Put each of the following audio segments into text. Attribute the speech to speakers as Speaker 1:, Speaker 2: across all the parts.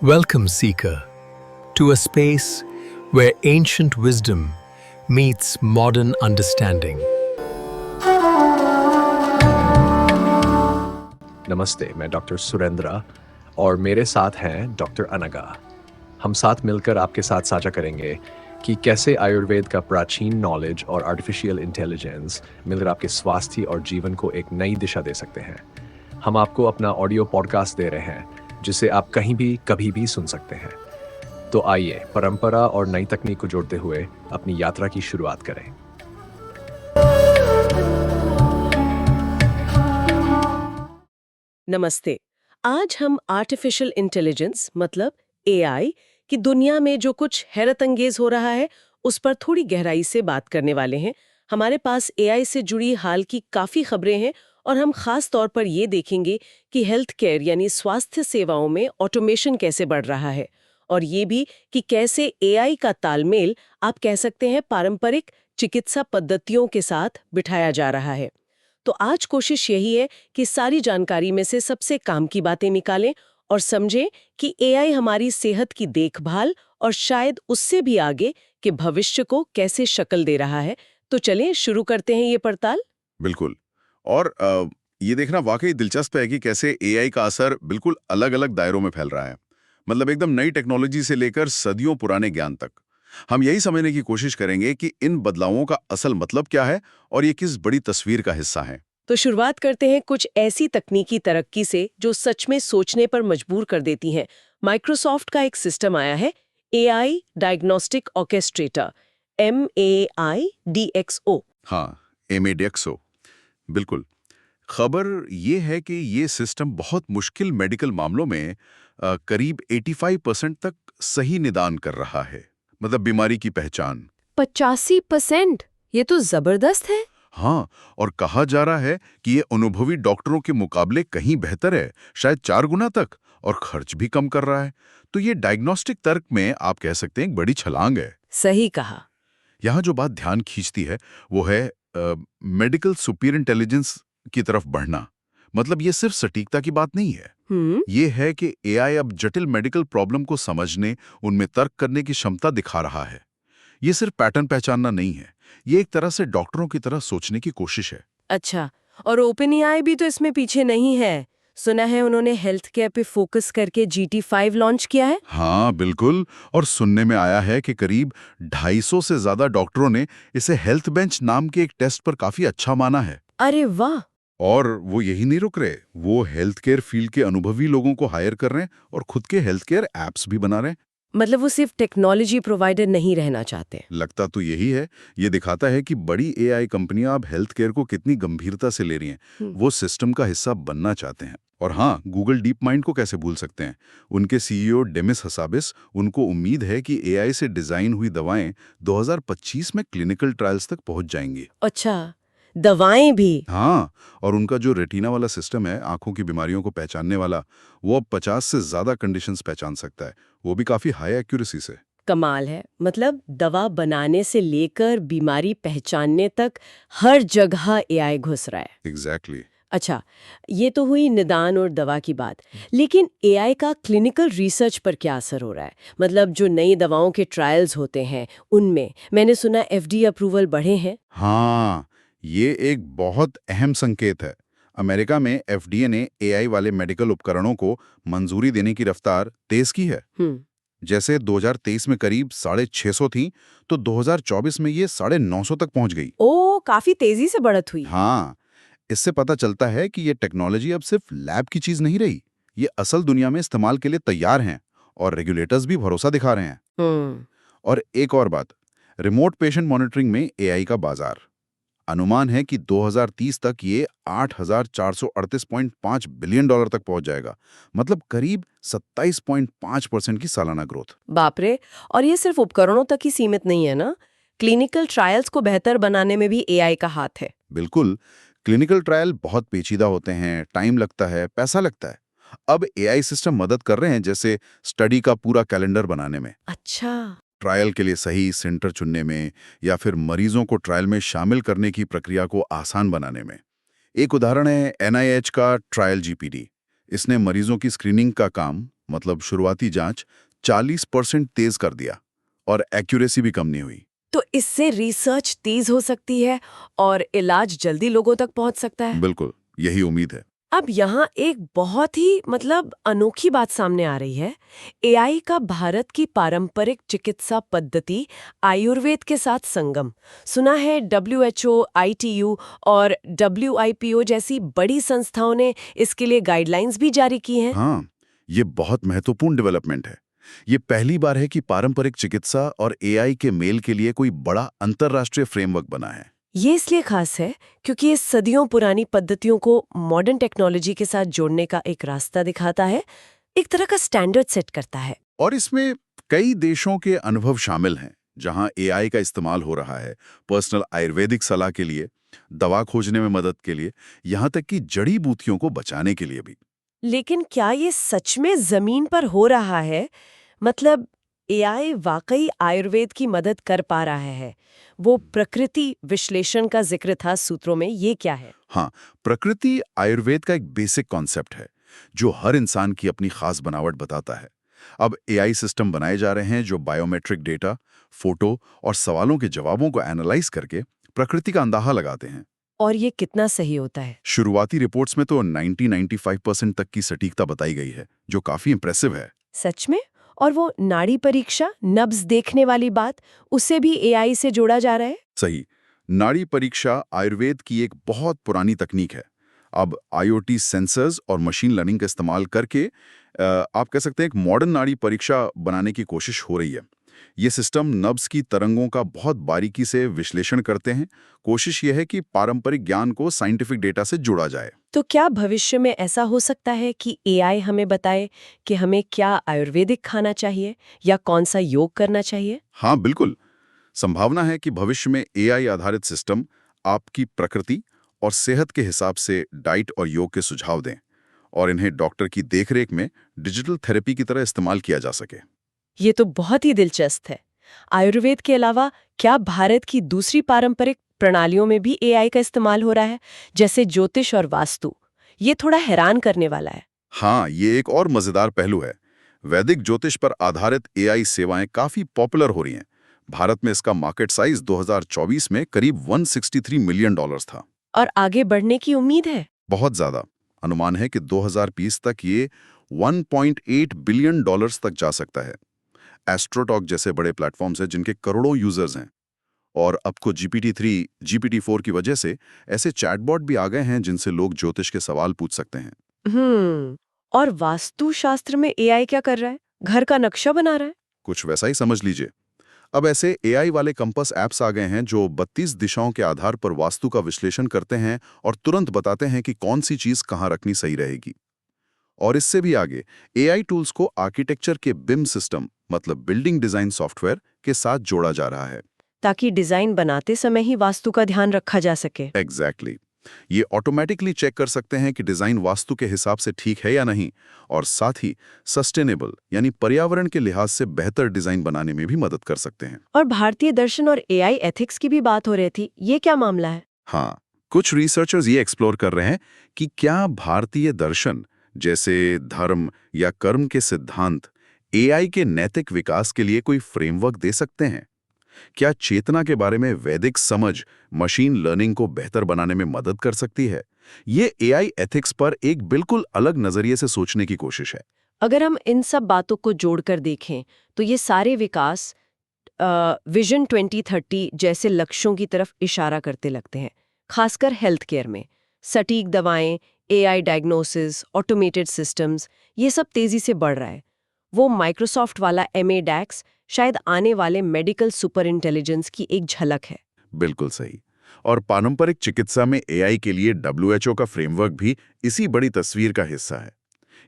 Speaker 1: Welcome, Seeker, to a space where ancient wisdom meets modern understanding.
Speaker 2: नमस्ते, मैं doctor Surendra और मेरे साथ हैं डॉक्टर अनगा। हम साथ मिलकर आपके साथ साझा करेंगे कि कैसे आयुर्वेद का प्राचीन नॉलेज और आर्टिफिशियल इंटेलिजेंस मिलकर आपके स्वास्थ्य और जीवन को एक नई दिशा दे सकते हैं। हम आपको अपना ऑडियो पॉडकास्ट दे रहे हैं जिसे आप कहीं भी कभी भी सुन सकते हैं। तो आइए परंपरा और नई तकनीक को जोड़ते हुए अपनी यात्रा की शुरुआत करें।
Speaker 3: नमस्ते। आज हम आर्टिफिशियल इंटेलिजेंस मतलब एआई की दुनिया में जो कुछ हैरत अंगेज हो रहा है उस पर थोड़ी गहराई से बात करने वाले हैं। हमारे पास एआई से जुड़ी हाल की काफी खबरें हैं और हम खास तौर पर ये देखेंगे कि हेल्थ केयर यानी स्वास्थ्य सेवाओं में ऑटोमेशन कैसे बढ़ रहा है और ये भी कि कैसे एआई का तालमेल आप कह सकते हैं पारंपरिक चिकित्सा पद्धतियों के साथ बिठाया जा रहा है। तो आज कोशिश यही है कि सारी जानकारी में से सबसे काम की बातें निकालें और समझें कि एआई हमारी सेहत की देखभाल और शायद उससे भी आगे के भविष्य को कैसे शक्ल दे रहा है। तो चलें शुरू करते हैं ये पड़ताल।
Speaker 4: बिल्कुल। और ये देखना वाकई दिलचस्प है कि कैसे एआई का असर बिल्कुल अलग-अलग दायरों में फैल रहा है। मतलब एकदम नई टेक्नोलॉजी से लेकर सदियों पुराने ज्ञान तक। हम यही समझने की कोशिश करेंगे कि इन बदलावों का असल मतलब क्या है और ये किस बड़ी तस्वीर का हिस्सा है।
Speaker 3: तो शुरुआत करते हैं कुछ ऐसी तकनीकी तरक्की से जो सच में सोचने पर मजबूर कर देती हैं। माइक्रोसॉफ्ट का एक सिस्टम आया है, एआई डायग्नोस्टिक ऑर्केस्ट्रेटर, MAIDXO।
Speaker 4: हाँ, एमएडीएक्सओ। बिल्कुल। खबर ये है कि ये सिस्टम बहुत मुश्किल मेडिकल मामलों में करीब 85% तक सही निदान कर रहा है। मतलब बीमारी की पहचान।
Speaker 3: 85%? ये तो जबरदस्त है।
Speaker 4: हाँ, और कहा जा रहा है कि ये अनुभवी डॉक्टरों के मुकाबले कहीं बेहतर है, शायद 4 गुना तक, और खर्च भी कम कर रहा है। तो ये डायग्नोस्टिक तर्क में आप कह सकते हैं एक बड़ी छलांग है।
Speaker 3: सही कहा।
Speaker 4: यहाँ जो बात ध्यान खींचती है वो है मेडिकल सुपीरियर इंटेलिजेंस की तरफ बढ़ना। मतलब ये सिर्फ सटीकता की बात नहीं है। ये है कि एआई अब जटिल मेडिकल प्रॉब्लम को समझने, उनमें तर्क करने की क्षमता दिखा रहा है। ये सिर्फ पैटर्न पहचानना नहीं है, ये एक तरह से डॉक्टरों की तरह सोचने की कोशिश है।
Speaker 3: अच्छा, और ओपनएआई भी तो इसमें पीछे नहीं है। सुना है उन्होंने हेल्थ केयर पे फोकस करके GT5 लॉन्च किया है।
Speaker 4: हाँ बिल्कुल, और सुनने में आया है कि करीब 250 से ज्यादा डॉक्टरों ने इसे हेल्थ बेंच नाम के एक टेस्ट पर काफी अच्छा माना है।
Speaker 3: अरे वाह!
Speaker 4: और वो यही नहीं रुक रहे, वो हेल्थ केयर फील्ड के अनुभवी लोगों को हायर कर रहे हैं और खुद के हेल्थ केयर एप्स भी बना रहे हैं।
Speaker 3: मतलब वो सिर्फ टेक्नोलॉजी प्रोवाइडर नहीं रहना चाहते।
Speaker 4: लगता तो यही है। ये दिखाता है कि बड़ी एआई कंपनियां अब हेल्थ केयर को कितनी गंभीरता से ले रही हैं। वो सिस्टम का हिस्सा बनना चाहते हैं। और हाँ, गूगल डीप माइंड को कैसे भूल सकते हैं। उनके सीईओ डेमिस हसाबिस, उनको उम्मीद है कि एआई से डिजाइन हुई दवाएं 2025 में क्लिनिकल ट्रायल्स तक पहुंच जाएंगी।
Speaker 3: अच्छा, दवाएं भी?
Speaker 4: हाँ, और उनका जो रेटिना वाला सिस्टम है, आंखों की बीमारियों को पहचानने वाला, वो अब 50 से ज्यादा कंडीशंस पहचान सकता है, वो भी काफी हाई एक्यूरेसी से।
Speaker 3: कमाल है। मतलब दवा बनाने से लेकर बीमारी पहचानने तक हर जगह एआई घुस रहा है।
Speaker 4: एग्जैक्टली।
Speaker 3: अच्छा, ये तो हुई निदान और दवा की बात, लेकिन एआई का क्लिनिकल रिसर्च पर क्या असर हो रहा है? मतलब जो नई दवाओं के ट्रायल्स होते हैं उनमें मैंने सुना FDA अप्रूवल बढ़े हैं।
Speaker 4: हाँ, ये एक बहुत अहम संकेत है। अमेरिका में एफडीए ने एआई वाले मेडिकल उपकरणों को मंजूरी देने की रफ्तार तेज की है। जैसे 2023 में करीब 650 थी, तो 2024 में ये 950 तक पहुंच गई।
Speaker 3: ओ, काफी तेजी से बढ़त हुई।
Speaker 4: हाँ, इससे पता चलता है कि ये टेक्नोलॉजी अब सिर्फ लैब की चीज नहीं रही, ये असल दुनिया में इस्तेमाल के लिए तैयार हैं और रेगुलेटर्स भी भरोसा दिखा रहे हैं। और एक और बात, रिमोट पेशेंट मॉनिटरिंग में एआई का बाजार। अनुमान है कि 2030 तक ये $8,438.5 बिलियन तक पहुंच जाएगा। मतलब करीब 27.5% की सालाना ग्रोथ।
Speaker 3: बाप रे! और ये सिर्फ उपकरणों तक ही सीमित नहीं है ना, क्लिनिकल ट्रायल्स को बेहतर बनाने में भी एआई का हाथ है।
Speaker 4: बिल्कुल, क्लिनिकल ट्रायल बहुत पेचीदा होते हैं, टाइम लगता है, पैसा लगता है। अब एआई सिस्टम मदद कर रहे हैं, जैसे स्टडी का पूरा कैलेंडर बनाने में,
Speaker 3: अच्छा।
Speaker 4: ट्रायल के लिए सही सेंटर चुनने में, या फिर मरीजों को ट्रायल में शामिल करने की प्रक्रिया को आसान बनाने में। एक उदाहरण है NIH का ट्रायल जीपीडी। इसने मरीजों की स्क्रीनिंग का काम मतलब शुरुआती जांच 40% तेज कर दिया और एक्यूरेसी भी कम नहीं हुई।
Speaker 3: तो इससे रिसर्च तेज हो सकती है और इलाज जल्दी लोगों तक पहुंच सकता है।
Speaker 4: बिल्कुल, यही उम्मीद है।
Speaker 3: अब यहाँ एक बहुत ही अनोखी बात सामने आ रही है। एआई का भारत की पारंपरिक चिकित्सा पद्धति आयुर्वेद के साथ संगम। सुना है WHO, ITU और WIPO जैसी बड़ी संस्थाओं ने इसके लिए गाइडलाइंस भी जारी की हैं।
Speaker 4: हाँ, ये बहुत महत्वपूर्ण डेवलपमेंट है। ये पहली बार है कि पारंपरिक चिकित्सा और एआई के मेल के लिए कोई बड़ा अंतर्राष्ट्रीय फ्रेमवर्क बना है।
Speaker 3: ये इसलिए खास है क्योंकि ये सदियों पुरानी पद्धतियों को मॉडर्न टेक्नोलॉजी के साथ जोड़ने का एक रास्ता दिखाता है, एक तरह का स्टैंडर्ड सेट करता है।
Speaker 4: और इसमें कई देशों के अनुभव शामिल हैं, जहां एआई का इस्तेमाल हो रहा है पर्सनल आयुर्वेदिक सलाह के लिए, दवा खोजने में मदद के लिए, यहां तक कि जड़ी बूटियों को बचाने के लिए भी।
Speaker 3: लेकिन क्या ये सच में जमीन पर हो रहा है? मतलब एआई वाकई आयुर्वेद की मदद कर पा रहा है? वो प्रकृति विश्लेषण का जिक्र था सूत्रों में, ये क्या है?
Speaker 4: हाँ, प्रकृति आयुर्वेद का एक बेसिक कॉन्सेप्ट है जो हर इंसान की अपनी खास बनावट बताता है। अब एआई सिस्टम बनाए जा रहे हैं जो बायोमेट्रिक डेटा, फोटो और सवालों के जवाबों को एनालाइज करके प्रकृति का अंदाजा लगाते हैं।
Speaker 3: और ये कितना सही होता है?
Speaker 4: शुरुआती रिपोर्ट्स में तो 90-95% तक की सटीकता बताई गई है, जो काफी इंप्रेसिव है।
Speaker 3: सच में? और वो नाड़ी परीक्षा, नब्ज देखने वाली बात, उसे भी एआई से जोड़ा जा रहा है?
Speaker 4: सही। नाड़ी परीक्षा आयुर्वेद की एक बहुत पुरानी तकनीक है। अब आईओटी सेंसर्स और मशीन लर्निंग का इस्तेमाल करके आप कह सकते हैं एक मॉडर्न नाड़ी परीक्षा बनाने की कोशिश हो रही है। ये सिस्टम नब्ज की तरंगों का बहुत बारीकी से विश्लेषण करते हैं। कोशिश ये है कि पारंपरिक ज्ञान को साइंटिफिक डेटा से जोड़ा जाए।
Speaker 3: तो क्या भविष्य में ऐसा हो सकता है कि एआई हमें बताए कि हमें क्या आयुर्वेदिक खाना चाहिए या कौन सा योग करना चाहिए?
Speaker 4: हाँ, बिल्कुल। संभावना है कि भविष्य में एआई आधारित सिस्टम आपकी प्रकृति और सेहत के हिसाब से डाइट और योग के सुझाव दें और इन्हें डॉक्टर की देखरेख में डिजिटल थेरेपी की तरह इस्तेमाल किया जा सके।
Speaker 3: ये तो बहुत ही दिलचस्प है। आयुर्वेद के अलावा क्या भारत की दूसरी पारंपरिक प्रणालियों में भी एआई का इस्तेमाल हो रहा है, जैसे ज्योतिष और वास्तु? ये थोड़ा हैरान करने वाला है।
Speaker 4: हाँ, ये एक और मजेदार पहलू है। वैदिक ज्योतिष पर आधारित एआई सेवाएं काफी पॉपुलर हो रही हैं। भारत में इसका मार्केट साइज 2024 में करीब $163 मिलियन था।
Speaker 3: और आगे बढ़ने की उम्मीद है?
Speaker 4: बहुत ज्यादा। अनुमान है कि 2020 तक ये $1.8 बिलियन तक जा सकता है। एस्ट्रोटॉक जैसे बड़े प्लेटफॉर्म्स हैं जिनके करोड़ों यूजर्स हैं। और अब को GPT-3, GPT-4 की वजह से ऐसे चैटबॉट भी आ गए हैं जिनसे लोग ज्योतिष के सवाल पूछ सकते हैं।
Speaker 3: और वास्तुशास्त्र में एआई क्या कर रहा है? घर का नक्शा बना रहा है?
Speaker 4: कुछ वैसा ही समझ लीजिए। अब ऐसे एआई वाले कंपास ऐप्स आ गए हैं जो 32 दिशाओं के आधार पर वास्तु का विश्लेषण करते हैं और तुरंत बताते हैं कि कौन सी चीज कहाँ रखनी सही रहेगी। और इससे भी आगे एआई टूल्स को आर्किटेक्चर के बिम सिस्टम मतलब बिल्डिंग डिजाइन सॉफ्टवेयर के साथ जोड़ा जा रहा है,
Speaker 3: ताकि डिजाइन बनाते समय ही वास्तु का ध्यान रखा जा सके।
Speaker 4: एग्जैक्टली। ये ऑटोमेटिकली चेक कर सकते हैं कि डिजाइन वास्तु के हिसाब से ठीक है या नहीं, और साथ ही सस्टेनेबल यानी पर्यावरण के लिहाज से बेहतर डिजाइन बनाने में भी मदद कर सकते हैं।
Speaker 3: और भारतीय दर्शन और एआई एथिक्स की भी बात हो रही थी, ये क्या मामला है?
Speaker 4: हाँ, कुछ रिसर्चर्स ये एक्सप्लोर कर रहे हैं कि क्या भारतीय दर्शन जैसे धर्म या कर्म के सिद्धांत एआई के नैतिक विकास के लिए कोई फ्रेमवर्क दे सकते हैं। क्या चेतना के बारे में वैदिक समझ मशीन लर्निंग को बेहतर बनाने में मदद कर सकती है? ये एआई एथिक्स पर एक बिल्कुल अलग नजरिए से सोचने की कोशिश है।
Speaker 3: अगर हम इन सब बातों को जोड़कर देखें तो ये सारे विकास विजन 2030 जैसे लक्ष्यों की तरफ इशारा करते लगते हैं, खासकर हेल्थ केयर में। सटीक दवाएं, एआई डायग्नोसिस, ऑटोमेटेड सिस्टम्स, ये सब तेजी से बढ़ रहा है। वो माइक्रोसॉफ्ट वाला MADAX शायद आने वाले मेडिकल सुपर इंटेलिजेंस की एक झलक है।
Speaker 4: बिल्कुल सही। और पारंपरिक चिकित्सा में एआई के लिए WHO का फ्रेमवर्क भी इसी बड़ी तस्वीर का हिस्सा है।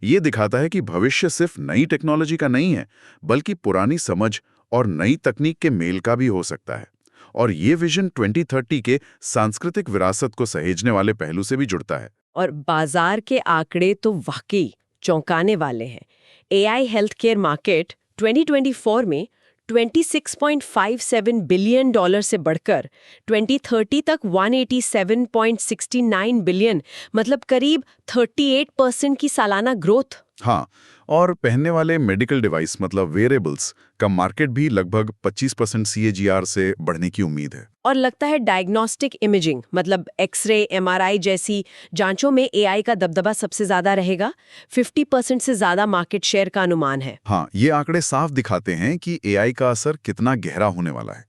Speaker 4: ये दिखाता है कि भविष्य सिर्फ नई टेक्नोलॉजी का नहीं है, बल्कि पुरानी समझ और नई तकनीक के मेल का भी हो सकता है। और ये विजन 2030 के सांस्कृतिक विरासत को सहेजने वाले पहलू से भी जुड़ता है।
Speaker 3: और बाजार के आंकड़े तो वाकई चौंकाने वाले हैं। एआई हेल्थ केयर मार्केट 2024 में $26.57 बिलियन से बढ़कर 2030 तक 187.69 बिलियन, मतलब करीब 38% की सालाना ग्रोथ।
Speaker 4: हाँ, और पहनने वाले मेडिकल डिवाइस मतलब वेयरेबल्स का मार्केट भी लगभग 25% CAGR से बढ़ने की उम्मीद है।
Speaker 3: और लगता है डायग्नोस्टिक इमेजिंग मतलब एक्सरे, MRI जैसी जांचों में AI का दबदबा सबसे ज्यादा रहेगा। 50% से ज्यादा मार्केट शेयर का अनुमान है।
Speaker 4: हाँ, ये आंकड़े साफ दिखाते हैं कि AI का असर कितना गहरा होने वाला है।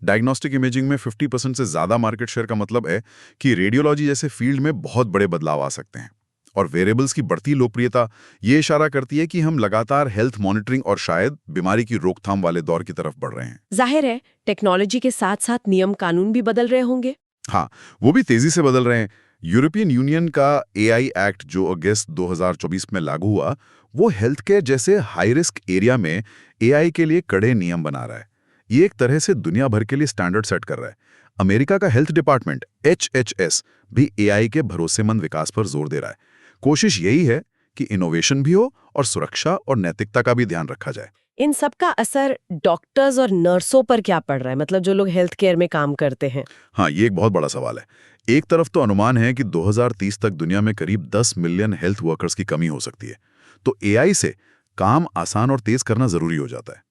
Speaker 4: डायग्नोस्टिक इमेजिंग में 50% से ज्यादा मार्केट शेयर का मतलब है कि रेडियोलॉजी जैसे फील्ड में बहुत बड़े बदलाव आ सकते हैं। और वेरिएबल्स की बढ़ती लोकप्रियता ये इशारा करती है कि हम लगातार हेल्थ मॉनिटरिंग और शायद बीमारी की रोकथाम वाले दौर की तरफ बढ़ रहे हैं।
Speaker 3: जाहिर है टेक्नोलॉजी के साथ साथ नियम कानून भी बदल रहे होंगे।
Speaker 4: हाँ, वो भी तेजी से बदल रहे हैं। यूरोपियन यूनियन का AI एक्ट जो अगस्त 2024 में लागू हुआ, वो हेल्थ केयर जैसे हाई रिस्क एरिया में AI के लिए कड़े नियम बना रहा है। ये एक तरह से दुनिया भर के लिए स्टैंडर्ड सेट कर रहा है। अमेरिका का हेल्थ डिपार्टमेंट HHS भी AI के भरोसेमंद विकास पर जोर दे रहा है। कोशिश यही है कि इनोवेशन भी हो और सुरक्षा और नैतिकता का भी ध्यान रखा जाए।
Speaker 3: इन सब का असर डॉक्टर्स और नर्सों पर क्या पड़ रहा है, मतलब जो लोग हेल्थ केयर में काम करते हैं?
Speaker 4: हाँ, ये एक बहुत बड़ा सवाल है। एक तरफ तो अनुमान है कि 2030 तक दुनिया में करीब 10 मिलियन हेल्थ वर्कर्स की कमी हो सकती है, तो AI से काम आसान और तेज करना जरूरी हो जाता है।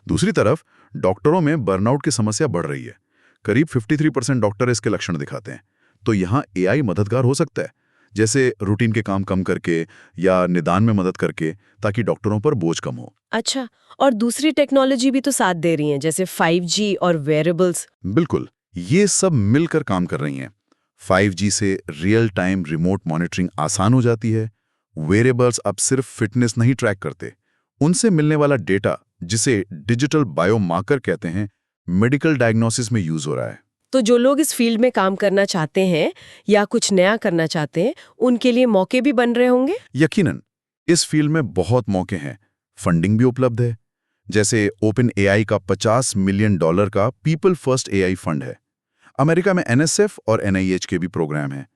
Speaker 4: दूसरी तरफ डॉक्टरों में बर्नआउट की समस्या बढ़ रही है। करीब 53% डॉक्टर इसके लक्षण दिखाते हैं। तो यहाँ AI मददगार हो सकता है, जैसे रूटीन के काम कम करके या निदान में मदद करके, ताकि डॉक्टरों पर बोझ कम हो।
Speaker 3: अच्छा, और दूसरी टेक्नोलॉजी भी तो साथ दे रही हैं, जैसे 5G और वेयरेबल्स।
Speaker 4: बिल्कुल, ये सब मिलकर काम कर रही हैं। 5G से रियल टाइम रिमोट मॉनिटरिंग आसान हो जाती है। वेयरेबल्स अब सिर्फ फिटनेस नहीं ट्रैक करते, उनसे मिलने वाला डेटा, जिसे डिजिटल बायोमार्कर कहते हैं, मेडिकल डायग्नोसिस में यूज हो रहा है।
Speaker 3: तो जो लोग इस फील्ड में काम करना चाहते हैं या कुछ नया करना चाहते हैं, उनके लिए मौके भी बन रहे होंगे।
Speaker 4: यकीनन, इस फील्ड में बहुत मौके हैं। फंडिंग भी उपलब्ध है। जैसे ओपन AI का $50 मिलियन का पीपल फर्स्ट AI फंड है। अमेरिका में NSF और NIH के भी प्रोग्राम हैं।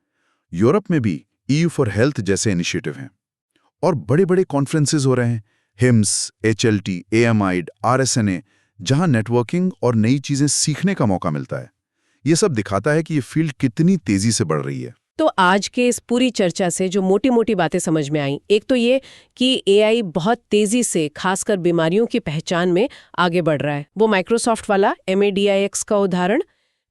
Speaker 4: यूरोप में भी EU फॉर हेल्थ जैसे इनिशिएटिव हैं। और बड़े-बड़े कॉन्फ्रेंसेस हो रहे हैं, HIMSS, HLT, AMID, RSNA, जहां नेटवर्किंग और नई चीजें सीखने का मौका मिलता है। ये सब दिखाता है कि ये फील्ड कितनी तेजी से बढ़ रही है।
Speaker 3: तो आज के इस पूरी चर्चा से जो मोटी मोटी बातें समझ में आई, एक तो ये कि AI बहुत तेजी से खासकर बीमारियों की पहचान में आगे बढ़ रहा है। वो माइक्रोसॉफ्ट वाला MADIX का उदाहरण,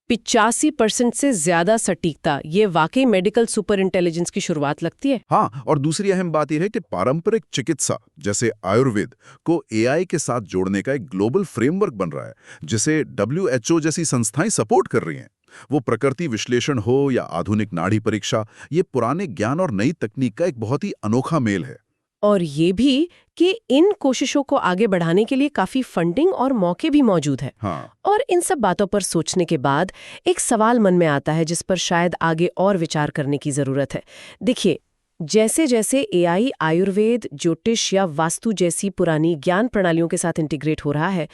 Speaker 3: 85% से ज्यादा सटीकता, ये वाकई मेडिकल सुपर इंटेलिजेंस की शुरुआत लगती है।
Speaker 4: हाँ, और दूसरी अहम बात यह है कि पारंपरिक चिकित्सा जैसे आयुर्वेद को AI के साथ जोड़ने का एक ग्लोबल फ्रेमवर्क बन रहा है, जिसे WHO जैसी संस्थाएं सपोर्ट कर रही हैं। वो प्रकृति विश्लेषण हो या आधुनिक नाड़ी परीक्षा, ये पुराने ज्ञान और नई तकनीक का एक बहुत ही अनोखा मेल है।
Speaker 3: और ये भी कि इन कोशिशों को आगे बढ़ाने के लिए काफी फंडिंग और मौके भी मौजूद है।
Speaker 4: हाँ।
Speaker 3: और इन सब बातों पर सोचने के बाद एक सवाल मन में आता है जिस पर शायद आगे और विचार करने की जरूरत है। देखिए, जैसे जैसे AI आयुर्वेद, ज्योतिष या वास्तु जैसी पुरानी ज्ञान प्रणालियों के साथ इंटीग्रेट हो रहा है,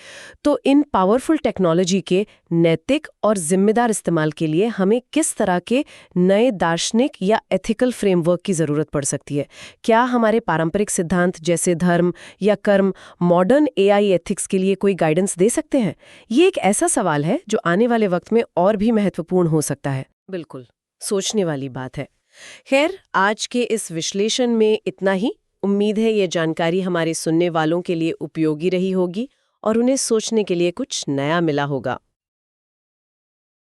Speaker 3: तो इन पावरफुल टेक्नोलॉजी के नैतिक और जिम्मेदार इस्तेमाल के लिए हमें किस तरह के नए दार्शनिक या एथिकल फ्रेमवर्क की जरूरत पड़ सकती है? क्या हमारे पारंपरिक सिद्धांत जैसे धर्म या कर्म मॉडर्न AI एथिक्स के लिए कोई गाइडेंस दे सकते हैं? ये एक ऐसा सवाल है जो आने वाले वक्त में और भी महत्वपूर्ण हो सकता है। बिल्कुल, सोचने वाली बात है। खैर, आज के इस विश्लेषण में इतना ही। उम्मीद है ये जानकारी हमारे सुनने वालों के लिए उपयोगी रही होगी और उन्हें सोचने के लिए कुछ नया मिला होगा।